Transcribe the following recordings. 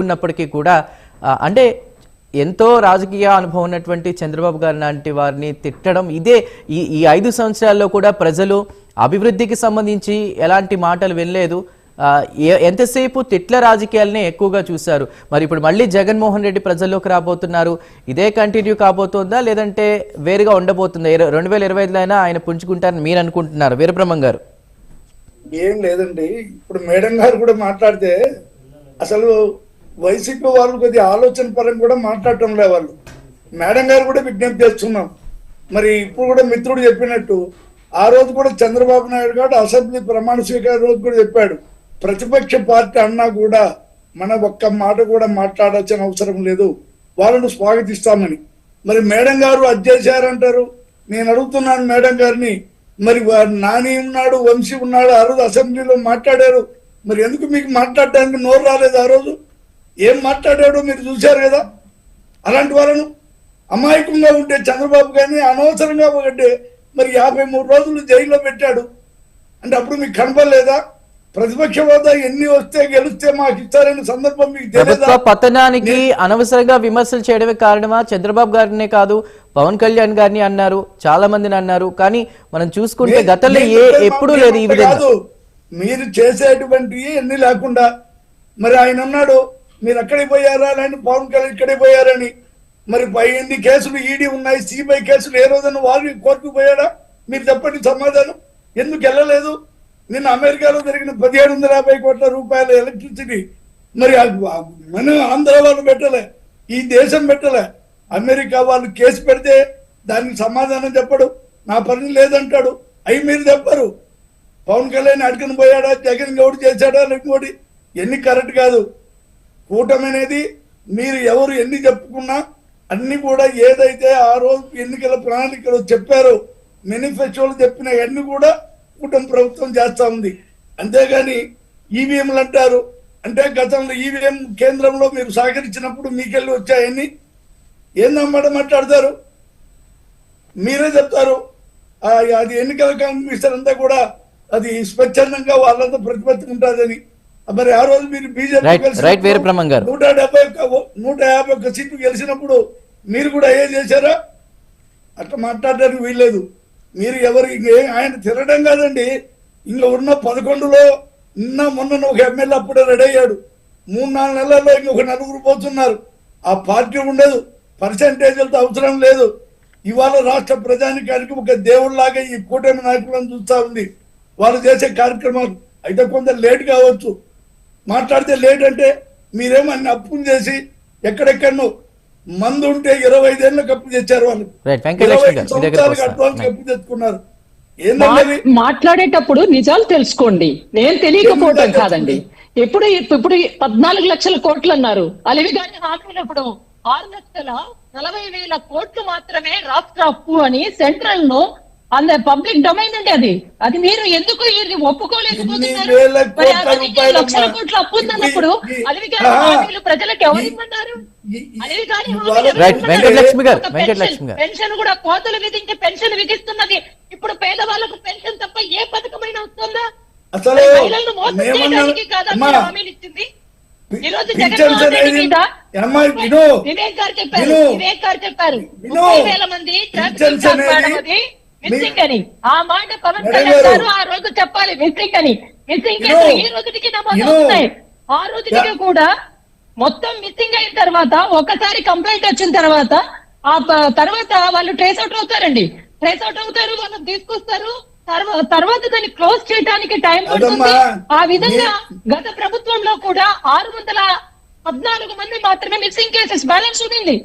ఉన్నప్పటికీ కూడా అంటే ఎంతో రాజకీయ అనుభవం ఉన్నటువంటి చంద్రబాబు గారు లాంటి వారిని తిట్టడం ఇదే ఈ 5 సంవత్సరాల్లో కూడా ప్రజలు అభివృద్ధికి సంబంధించి ఎలాంటి మాటలు వినలేదు. ఎంతసేపు తిట్ల రాజకీయాలనే ఎక్కువగా చూశారు. మరి ఇప్పుడు మళ్ళీ జగన్మోహన్ రెడ్డి ప్రజల్లోకి రాబోతున్నారు. ఇదే కంటిన్యూ కాబోతుందా లేదంటే వేరుగా ఉండబోతుందా? 2025లో అయినా ఆయన పుంజుకుంటారని మీరు అనుకుంటున్నారు? వీరబ్రహ్మం గారు. ఏం లేదండి, ఇప్పుడు మేడం గారు కూడా మాట్లాడితే అసలు వైసీపీ వాళ్ళు కొద్దిగా ఆలోచన పరంగా కూడా మాట్లాడటం లే. వాళ్ళు మేడం గారు కూడా విజ్ఞప్తి చేస్తున్నాం. మరి ఇప్పుడు కూడా మిత్రుడు చెప్పినట్టు ఆ రోజు కూడా చంద్రబాబు నాయుడు గారు అసెంబ్లీ ప్రమాణ స్వీకార రోజు కూడా చెప్పాడు, ప్రతిపక్ష పార్టీ అన్నా కూడా మన ఒక్క మాట కూడా మాట్లాడాల్సిన అవసరం లేదు, వాళ్ళను స్వాగతిస్తామని. మరి మేడం గారు అది చేశారంటారు. నేను అడుగుతున్నాను మేడం గారిని, మరి నాని ఉన్నాడు, వంశీ ఉన్నాడు, ఆ రోజు అసెంబ్లీలో మాట్లాడారు. మరి ఎందుకు మీకు మాట్లాడడానికి నోరు రాలేదు? ఆ రోజు ఏం మాట్లాడాడో మీరు చూశారు కదా. అలాంటి వాళ్ళను అమాయకంగా ఉంటే చంద్రబాబు గారిని అనవసరంగా ఒకటి మరి 53 రోజులు జైల్లో పెట్టాడు అంటే అప్పుడు మీకు కనపడలేదా? ప్రతిపక్ష హోదా ఎన్ని వస్తే గెలిస్తే మాకు ఇస్తారనే సందర్భం మీకు తెలియదా? పతనానికి అనవసరంగా విమర్శలు చేయడమే కారణమా? చంద్రబాబు గారినే కాదు, పవన్ కళ్యాణ్ గారిని అన్నారు, చాలా మందిని అన్నారు. కానీ మనం చూసుకుంటే గతంలో ఎప్పుడూ లేదు ఈ విధంగా. మీరు చేసేటువంటి ఎన్ని లేకుండా మరి ఆయన ఉన్నాడు, మీరు అక్కడికి పోయారా అని, పవన్ కళ్యాణ్ ఇక్కడికి పోయారని. మరి ఎన్ని కేసులు ఈడీ ఉన్నాయి, సిబిఐ కేసులు ఏ రోజున వాళ్ళు కోర్టుకు పోయాడా? మీరు చెప్పండి సమాధానం. ఎందుకు వెళ్ళలేదు? నిన్న అమెరికాలో జరిగిన 1750 కోట్ల రూపాయల ఎలక్ట్రిసిటీ మరి మన ఆంధ్ర వాళ్ళు పెట్టలే, ఈ దేశం పెట్టలే. అమెరికా వాళ్ళు కేసు పెడితే దానికి సమాధానం చెప్పడు, నా పని లేదంటాడు. అవి మీరు చెప్పరు. పవన్ కళ్యాణ్ అడుగుని పోయాడా, జగన్ గౌడ్ చేశాడా, లేకపోతే ఎన్ని కరెక్ట్ కాదు. కూటమి అనేది మీరు ఎవరు ఎన్ని చెప్పుకున్నా అన్ని కూడా ఏదైతే ఆ రోజు ఎన్నికల ప్రణాళికలో చెప్పారో, మేనిఫెస్టోలు చెప్పిన అన్ని కూడా కూటమి ప్రభుత్వం చేస్తా ఉంది. అంతేగాని ఈవీఎంలు అంటారు అంటే గతంలో ఈవీఎం కేంద్రంలో మీరు సహకరించినప్పుడు మీకెళ్ళి వచ్చాయని ఏందన్నమాట మాట్లాడతారు. మీరే చెప్తారు అది ఎన్నికల కమిషన్ అంతా కూడా అది స్వచ్ఛందంగా వాళ్ళంతా ప్రతిపత్తుకుంటారని. మరి ఆ రోజు మీరు బీజేపీ 151 సీట్లు గెలిచినప్పుడు మీరు కూడా ఏ చేశారా? అట్లా మాట్లాడడానికి వీల్లేదు. మీరు ఎవరు ఆయన తిరగడం కాదండి, ఇంకా ఉన్న 11లో నిన్న మొన్న ఒక ఎమ్మెల్యే అప్పుడే రెడీ అయ్యాడు. 3-4 నెలల్లో ఇంకొక 4 పోతున్నారు. ఆ పార్టీ ఉండదు, పర్సెంటేజ్లతో అవసరం లేదు. ఇవాళ రాష్ట్ర ప్రజానికానికి ఒక దేవుళ్లాగా ఈ కూటమి నాయకులను చూస్తా ఉంది. వాళ్ళు చేసే కార్యక్రమాలు అయితే కొంత లేట్ కావచ్చు. మాట్లాడితే లేట్ అంటే మీరేమో అన్ని అప్పులు చేసి ఎక్కడెక్కడో మందు ఉంటే 25 ఏళ్ళకి అప్పు తెచ్చారు. వాళ్ళు 25 సంవత్సరాలకు అడ్వాన్స్ అప్పు తెచ్చుకున్నారు. మాట్లాడేటప్పుడు నిజాలు తెలుసుకోండి. నేను తెలియకపోవడం కాదండి. ఇప్పుడు 14 లక్షల కోట్లు అన్నారు. అలివి గారి హామీలు ఇప్పుడు 6,40,000 కోట్లు మాత్రమే రాష్ట్ర అప్పు అని సెంట్రల్ ను అంద పబ్లిక్ డొమైన్ అండి. అది మీరు ఎందుకు ఒప్పుకోలేకపోతున్నారు? లక్షల కోట్లు అప్పు ఉందన్నప్పుడు అలివి గారి హామీలు ప్రజలకు ఎవరిమ్మన్నారు? అలివి గారి పెన్షన్ కూడా కోతలు విధించి పెన్షన్ విధిస్తున్నది. ఇప్పుడు పేదవాళ్ళకు పెన్షన్ తప్ప ఏ పథకమైనా వస్తుందా? మహిళలను మోసం చేయడానికి కాదా హామీలు ఇచ్చింది? ఈ రోజు జగన్మోహన్ రెడ్డి మీద వివేక్ గారు చెప్పారు 30,000 మంది మిస్సింగ్ అని. ఆ మాట పవన్ కళ్యాణ్ గారు ఆ రోజు చెప్పాలి. మిస్సింగ్ అని, మిస్సింగ్ కేసులు ఈ రోజుకి నమోదు అవుతున్నాయి. ఆ రోజుకి కూడా మొత్తం మిస్సింగ్ అయిన తర్వాత ఒకసారి కంప్లైంట్ వచ్చిన తర్వాత ఆ తర్వాత వాళ్ళు ట్రేస్ అవుట్ అవుతారండి. ట్రేస్ అవుట్ అవుతారు, వాళ్ళని తీసుకొస్తారు. తర్వాత దాన్ని క్లోజ్ చేయడానికి టైం పడుతుంది. ఆ విధంగా గత ప్రభుత్వంలో కూడా 614 మంది మాత్రమే మిస్సింగ్ కేసెస్ బ్యాలెన్స్ ఉంది.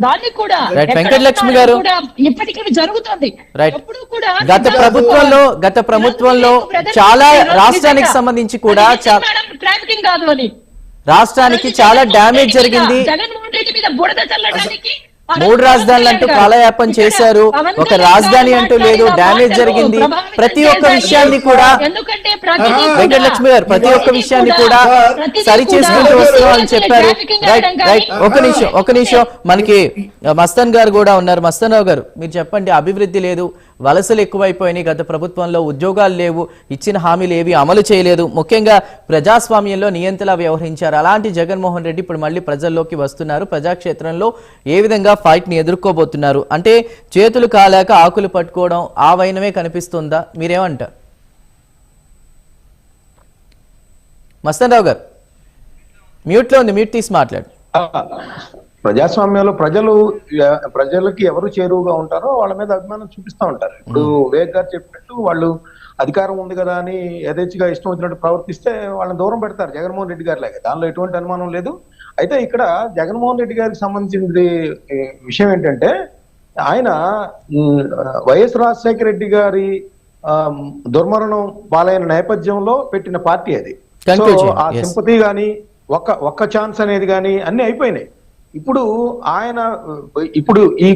దాన్ని కూడా వెంకటలక్ష్మి గారు ఇప్పటికీ జరుగుతుంది. ఎప్పుడు కూడా గత ప్రభుత్వంలో చాలా రాష్ట్రానికి సంబంధించి కూడా ట్రాఫికింగ్ కాదు అని రాష్ట్రానికి చాలా డ్యామేజ్ జరిగింది. జగన్మోహన్ రెడ్డి మీద బురద చల్లడానికి 3 రాజధానులు అంటూ కాలయాపన చేశారు. ఒక రాజధాని అంటూ లేదు, డ్యామేజ్ జరిగింది. ప్రతి ఒక్క విషయాన్ని కూడా వెంకటలక్ష్మి గారు ప్రతి ఒక్క విషయాన్ని కూడా సరి చేసుకుంటూ వస్తున్నాం అని చెప్పారు. రైట్ ఒక నిమిషం మనకి మస్తాన్ గారు కూడా ఉన్నారు. మస్తాన్ రావు గారు, మీరు చెప్పండి, అభివృద్ధి లేదు, వలసలు ఎక్కువైపోయినాయి, గత ప్రభుత్వంలో ఉద్యోగాలు లేవు, ఇచ్చిన హామీలు ఏవి అమలు చేయలేదు, ముఖ్యంగా ప్రజాస్వామ్యంలో నియంతలా వ్యవహరించారు. అలాంటి జగన్మోహన్ రెడ్డి ఇప్పుడు మళ్ళీ ప్రజల్లోకి వస్తున్నారు. ప్రజాక్షేత్రంలో ఏ విధంగా ఫైట్ ని ఎదుర్కోబోతున్నారు అంటే చేతులు కాలాక ఆకులు పట్టుకోవడం ఆ వైనమే కనిపిస్తుందా? మీరేమంటారు? మస్తాన్ రావు గారు మ్యూట్లో ఉంది, మ్యూట్ తీసి మాట్లాడు. ప్రజాస్వామ్యంలో ప్రజలకి ఎవరు చేరువుగా ఉంటారో వాళ్ళ మీద అభిమానం చూపిస్తూ ఉంటారు. ఇప్పుడు వివేక్ గారు చెప్పినట్టు వాళ్ళు అధికారం ఉంది కదా అని యథేచ్ఛగా ఇష్టం వచ్చినట్టు ప్రవర్తిస్తే వాళ్ళని దూరం పెడతారు జగన్మోహన్ రెడ్డి గారి లాగా. దానిలో ఎటువంటి అనుమానం లేదు. అయితే ఇక్కడ జగన్మోహన్ రెడ్డి గారికి సంబంధించిన విషయం ఏంటంటే ఆయన వైఎస్ రాజశేఖర రెడ్డి గారి దుర్మరణం పాలైన నేపథ్యంలో పెట్టిన పార్టీ అది. సో ఆ సింపతి గాని ఒక్క ఛాన్స్ అనేది గాని అన్ని అయిపోయినాయి. ఇప్పుడు ఈ